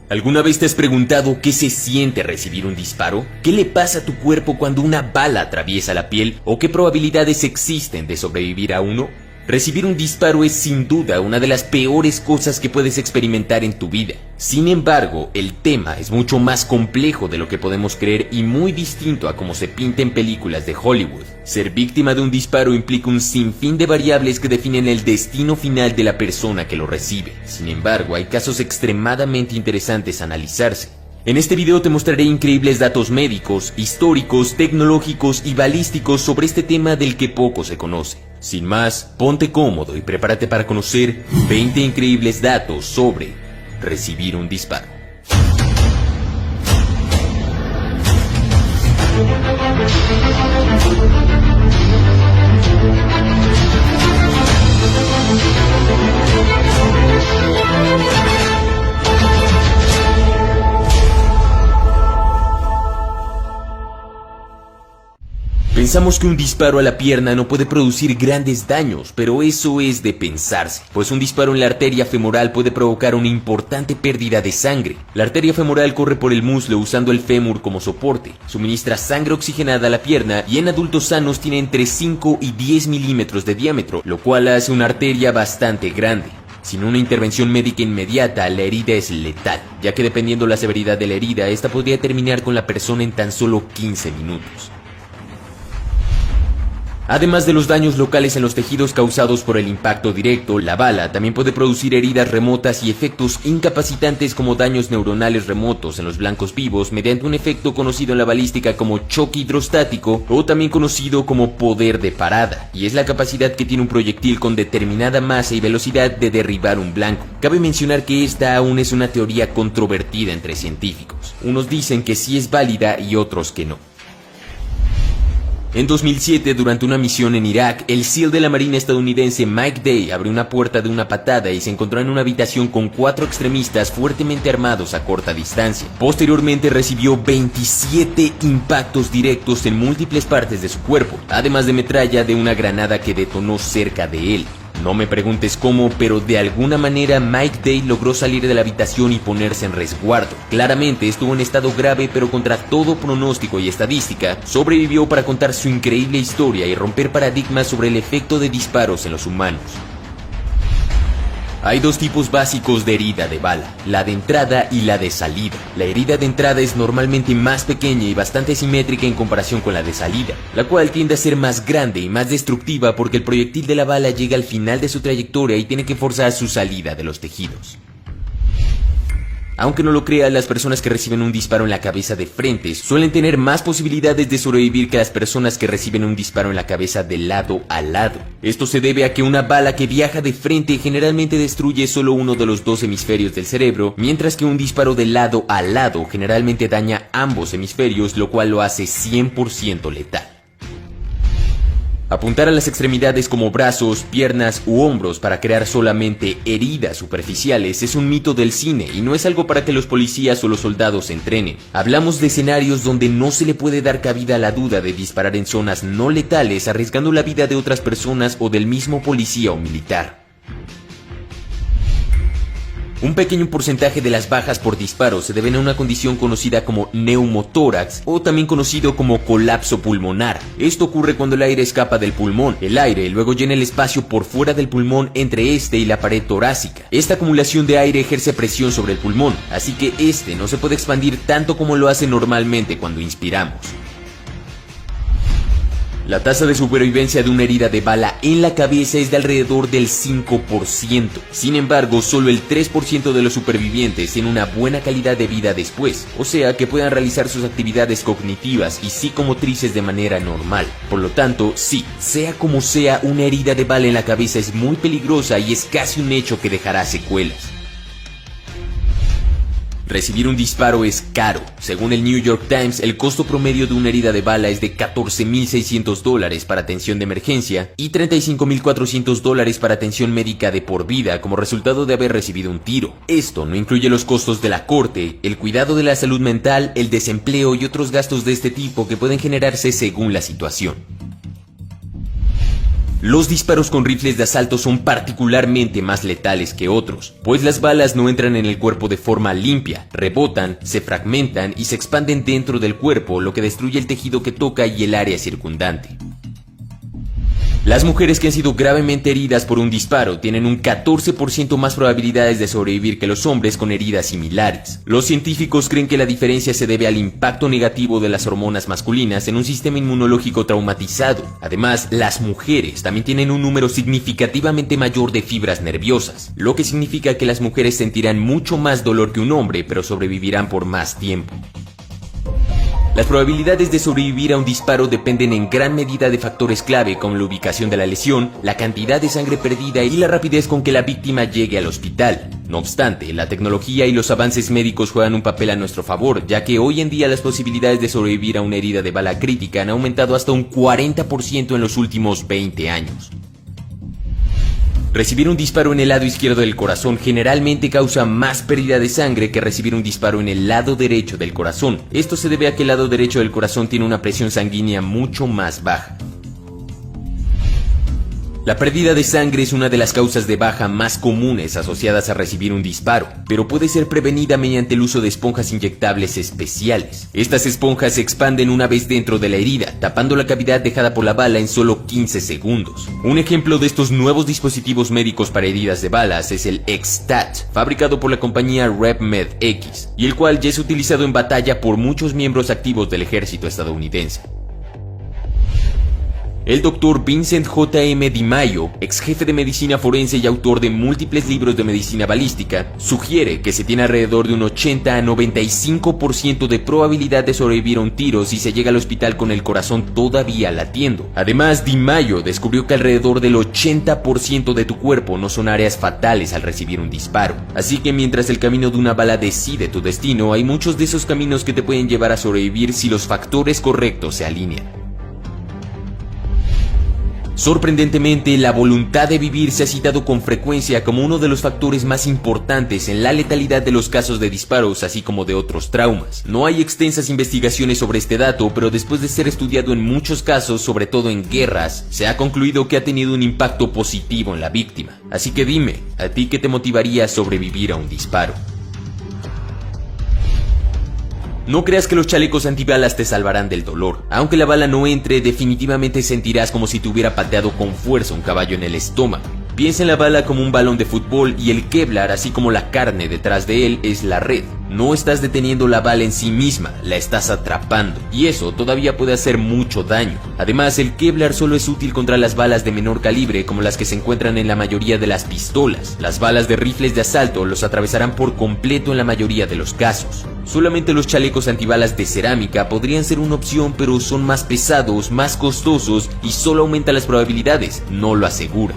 ¿Alguna vez te has preguntado qué se siente recibir un disparo? ¿Qué le pasa a tu cuerpo cuando una bala atraviesa la piel? ¿O qué probabilidades existen de sobrevivir a uno? Recibir un disparo es sin duda una de las peores cosas que puedes experimentar en tu vida. Sin embargo, el tema es mucho más complejo de lo que podemos creer y muy distinto a como se pinta en películas de Hollywood. Ser víctima de un disparo implica un sinfín de variables que definen el destino final de la persona que lo recibe. Sin embargo, hay casos extremadamente interesantes a analizarse. En este video te mostraré increíbles datos médicos, históricos, tecnológicos y balísticos sobre este tema del que poco se conoce. Sin más, ponte cómodo y prepárate para conocer 20 increíbles datos sobre recibir un disparo. Pensamos que un disparo a la pierna no puede producir grandes daños, pero eso es de pensarse, pues un disparo en la arteria femoral puede provocar una importante pérdida de sangre. La arteria femoral corre por el muslo usando el fémur como soporte, suministra sangre oxigenada a la pierna y en adultos sanos tiene entre 5 y 10 milímetros de diámetro, lo cual hace una arteria bastante grande. Sin una intervención médica inmediata, la herida es letal, ya que dependiendo la severidad de la herida, esta podría terminar con la persona en tan solo 15 minutos. Además de los daños locales en los tejidos causados por el impacto directo, la bala también puede producir heridas remotas y efectos incapacitantes como daños neuronales remotos en los blancos vivos mediante un efecto conocido en la balística como choque hidrostático o también conocido como poder de parada, y es la capacidad que tiene un proyectil con determinada masa y velocidad de derribar un blanco. Cabe mencionar que esta aún es una teoría controvertida entre científicos. Unos dicen que sí es válida y otros que no. En 2007, durante una misión en Irak, el SEAL de la Marina estadounidense Mike Day abrió una puerta de una patada y se encontró en una habitación con 4 extremistas fuertemente armados a corta distancia. Posteriormente recibió 27 impactos directos en múltiples partes de su cuerpo, además de metralla de una granada que detonó cerca de él. No me preguntes cómo, pero de alguna manera Mike Day logró salir de la habitación y ponerse en resguardo. Claramente estuvo en estado grave, pero contra todo pronóstico y estadística, sobrevivió para contar su increíble historia y romper paradigmas sobre el efecto de disparos en los humanos. Hay dos tipos básicos de herida de bala, la de entrada y la de salida. La herida de entrada es normalmente más pequeña y bastante simétrica en comparación con la de salida, la cual tiende a ser más grande y más destructiva porque el proyectil de la bala llega al final de su trayectoria y tiene que forzar su salida de los tejidos. Aunque no lo creas, las personas que reciben un disparo en la cabeza de frente suelen tener más posibilidades de sobrevivir que las personas que reciben un disparo en la cabeza de lado a lado. Esto se debe a que una bala que viaja de frente generalmente destruye solo uno de los dos hemisferios del cerebro, mientras que un disparo de lado a lado generalmente daña ambos hemisferios, lo cual lo hace 100% letal. Apuntar a las extremidades como brazos, piernas u hombros para crear solamente heridas superficiales es un mito del cine y no es algo para que los policías o los soldados entrenen. Hablamos de escenarios donde no se le puede dar cabida a la duda de disparar en zonas no letales arriesgando la vida de otras personas o del mismo policía o militar. Un pequeño porcentaje de las bajas por disparo se deben a una condición conocida como neumotórax o también conocido como colapso pulmonar. Esto ocurre cuando el aire escapa del pulmón. El aire luego llena el espacio por fuera del pulmón entre este y la pared torácica. Esta acumulación de aire ejerce presión sobre el pulmón, así que este no se puede expandir tanto como lo hace normalmente cuando inspiramos. La tasa de supervivencia de una herida de bala en la cabeza es de alrededor del 5%. Sin embargo, solo el 3% de los supervivientes tiene una buena calidad de vida después, o sea que puedan realizar sus actividades cognitivas y psicomotrices de manera normal. Por lo tanto, sí, sea como sea, una herida de bala en la cabeza es muy peligrosa y es casi un hecho que dejará secuelas. Recibir un disparo es caro. Según el New York Times, el costo promedio de una herida de bala es de $14,600 para atención de emergencia y $35,400 para atención médica de por vida como resultado de haber recibido un tiro. Esto no incluye los costos de la corte, el cuidado de la salud mental, el desempleo y otros gastos de este tipo que pueden generarse según la situación. Los disparos con rifles de asalto son particularmente más letales que otros, pues las balas no entran en el cuerpo de forma limpia, rebotan, se fragmentan y se expanden dentro del cuerpo, lo que destruye el tejido que toca y el área circundante. Las mujeres que han sido gravemente heridas por un disparo tienen un 14% más probabilidades de sobrevivir que los hombres con heridas similares. Los científicos creen que la diferencia se debe al impacto negativo de las hormonas masculinas en un sistema inmunológico traumatizado. Además, las mujeres también tienen un número significativamente mayor de fibras nerviosas, lo que significa que las mujeres sentirán mucho más dolor que un hombre, pero sobrevivirán por más tiempo. Las probabilidades de sobrevivir a un disparo dependen en gran medida de factores clave como la ubicación de la lesión, la cantidad de sangre perdida y la rapidez con que la víctima llegue al hospital. No obstante, la tecnología y los avances médicos juegan un papel a nuestro favor, ya que hoy en día las posibilidades de sobrevivir a una herida de bala crítica han aumentado hasta un 40% en los últimos 20 años. Recibir un disparo en el lado izquierdo del corazón generalmente causa más pérdida de sangre que recibir un disparo en el lado derecho del corazón. Esto se debe a que el lado derecho del corazón tiene una presión sanguínea mucho más baja. La pérdida de sangre es una de las causas de baja más comunes asociadas a recibir un disparo, pero puede ser prevenida mediante el uso de esponjas inyectables especiales. Estas esponjas se expanden una vez dentro de la herida, tapando la cavidad dejada por la bala en solo 15 segundos. Un ejemplo de estos nuevos dispositivos médicos para heridas de balas es el XSTAT, fabricado por la compañía RevMed X, y el cual ya es utilizado en batalla por muchos miembros activos del ejército estadounidense. El Dr. Vincent J. M. DiMaio, ex jefe de medicina forense y autor de múltiples libros de medicina balística, sugiere que se tiene alrededor de un 80 a 95% de probabilidad de sobrevivir a un tiro si se llega al hospital con el corazón todavía latiendo. Además, DiMaio descubrió que alrededor del 80% de tu cuerpo no son áreas fatales al recibir un disparo. Así que mientras el camino de una bala decide tu destino, hay muchos de esos caminos que te pueden llevar a sobrevivir si los factores correctos se alinean. Sorprendentemente, la voluntad de vivir se ha citado con frecuencia como uno de los factores más importantes en la letalidad de los casos de disparos, así como de otros traumas. No hay extensas investigaciones sobre este dato, pero después de ser estudiado en muchos casos, sobre todo en guerras, se ha concluido que ha tenido un impacto positivo en la víctima. Así que dime, ¿a ti qué te motivaría a sobrevivir a un disparo? No creas que los chalecos antibalas te salvarán del dolor. Aunque la bala no entre, definitivamente sentirás como si te hubiera pateado con fuerza un caballo en el estómago. Piensa en la bala como un balón de fútbol y el Kevlar, así como la carne detrás de él, es la red. No estás deteniendo la bala en sí misma, la estás atrapando, y eso todavía puede hacer mucho daño. Además, el Kevlar solo es útil contra las balas de menor calibre, como las que se encuentran en la mayoría de las pistolas. Las balas de rifles de asalto los atravesarán por completo en la mayoría de los casos. Solamente los chalecos antibalas de cerámica podrían ser una opción, pero son más pesados, más costosos y solo aumenta las probabilidades, no lo asegura.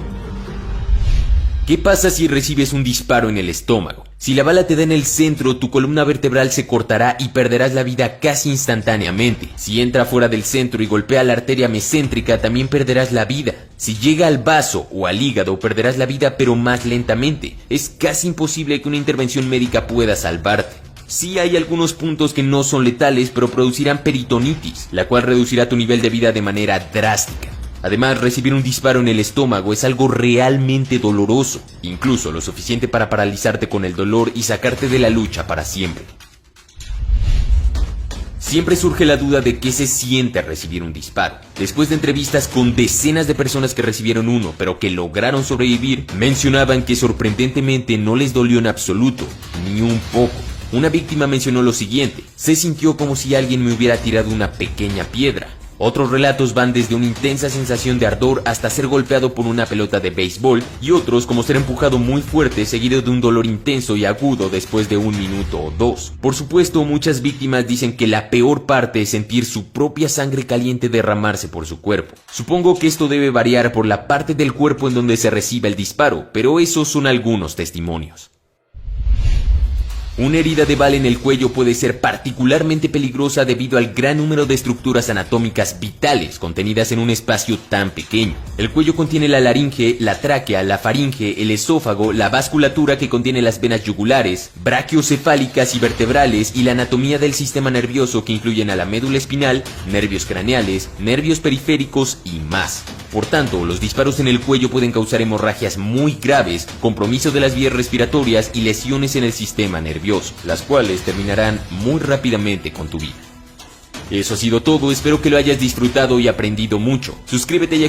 ¿Qué pasa si recibes un disparo en el estómago? Si la bala te da en el centro, tu columna vertebral se cortará y perderás la vida casi instantáneamente. Si entra fuera del centro y golpea la arteria mescéntrica, también perderás la vida. Si llega al vaso o al hígado, perderás la vida pero más lentamente. Es casi imposible que una intervención médica pueda salvarte. Sí hay algunos puntos que no son letales, pero producirán peritonitis, la cual reducirá tu nivel de vida de manera drástica. Además, recibir un disparo en el estómago es algo realmente doloroso, incluso lo suficiente para paralizarte con el dolor y sacarte de la lucha para siempre. Siempre surge la duda de qué se siente recibir un disparo. Después de entrevistas con decenas de personas que recibieron uno, pero que lograron sobrevivir, mencionaban que sorprendentemente no les dolió en absoluto, ni un poco. Una víctima mencionó lo siguiente: se sintió como si alguien me hubiera tirado una pequeña piedra. Otros relatos van desde una intensa sensación de ardor hasta ser golpeado por una pelota de béisbol, y otros como ser empujado muy fuerte seguido de un dolor intenso y agudo después de 1 minuto o 2. Por supuesto, muchas víctimas dicen que la peor parte es sentir su propia sangre caliente derramarse por su cuerpo. Supongo que esto debe variar por la parte del cuerpo en donde se recibe el disparo, pero esos son algunos testimonios. Una herida de bala en el cuello puede ser particularmente peligrosa debido al gran número de estructuras anatómicas vitales contenidas en un espacio tan pequeño. El cuello contiene la laringe, la tráquea, la faringe, el esófago, la vasculatura que contiene las venas yugulares, brachiocefálicas y vertebrales, y la anatomía del sistema nervioso que incluyen a la médula espinal, nervios craneales, nervios periféricos y más. Por tanto, los disparos en el cuello pueden causar hemorragias muy graves, compromiso de las vías respiratorias y lesiones en el sistema nervioso, las cuales terminarán muy rápidamente con tu vida. Eso ha sido todo, espero que lo hayas disfrutado y aprendido mucho. Suscríbete y activa